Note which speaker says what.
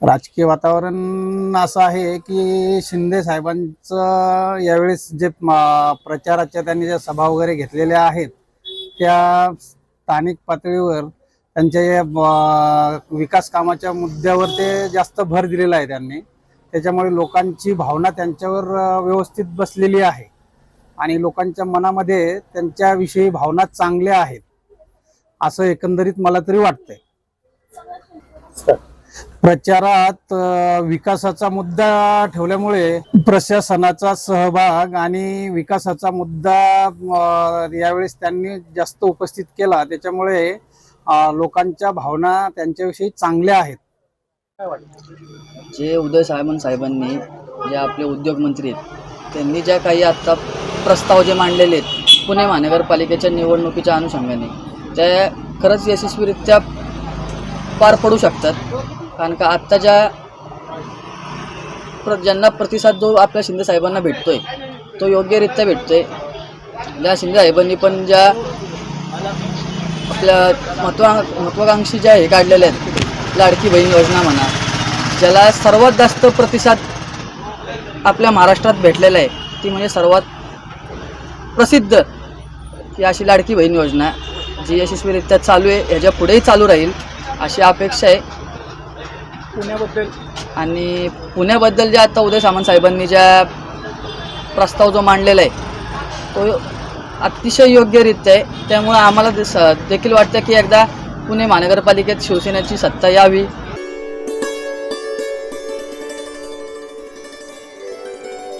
Speaker 1: राजकीय वातावरण असं आहे की शिंदे साहेबांचं यावेळेस जे प्रचाराच्या त्यांनी ज्या सभा वगैरे घेतलेल्या आहेत त्या स्थानिक पातळीवर त्यांच्या या विकास कामाच्या मुद्द्यावर ते जास्त भर दिलेला आहे त्यांनी. त्याच्यामुळे लोकांची भावना त्यांच्यावर व्यवस्थित बसलेली आहे आणि लोकांच्या मनामध्ये त्यांच्याविषयी भावना चांगल्या आहेत असं एकंदरीत मला तरी वाटतंय. प्रचारात विकासाचा मुद्दा ठेवल्यामुळे प्रशासनाचा सहभाग आणि विकासाचा मुद्दा यावेळेस त्यांनी जास्त उपस्थित केला. त्याच्यामुळे लोकांच्या भावना त्यांच्याविषयी चांगल्या आहेत.
Speaker 2: जे उदय साहेबांनी जे आपले उद्योगमंत्री आहेत त्यांनी ज्या काही आत्ता प्रस्ताव जे मांडलेले आहेत पुणे महानगरपालिकेच्या निवडणुकीच्या अनुषंगाने त्या खरंच यशस्वीरित्या पार पडू शकतात. कारण का आत्ताच्या ज्यांना प्रतिसाद जो आपल्या शिंदे साहेबांना भेटतोय तो योग्यरित्या भेटतोय. ज्या शिंदे साहेबांनी पण ज्या आपल्या महत्त्वाकांक्षी ज्या हे काढलेल्या आहेत लाडकी बहीण योजना म्हणा, ज्याला सर्वात जास्त प्रतिसाद आपल्या महाराष्ट्रात भेटलेला आहे ती म्हणजे सर्वात प्रसिद्ध ही अशी लाडकी बहीण योजना जी यशस्वीरित्या चालू आहे, ह्याच्या पुढेही चालू राहील अशी अपेक्षा आहे. आणि पुण्याबद्दल जे आता उदय साहेबांनी ज्या प्रस्ताव जो मांडलेला आहे तो अतिशय योग्यरित्या आहे. त्यामुळे आम्हाला देखील वाटतं की एकदा पुणे महानगरपालिकेत शिवसेनेची सत्ता यावी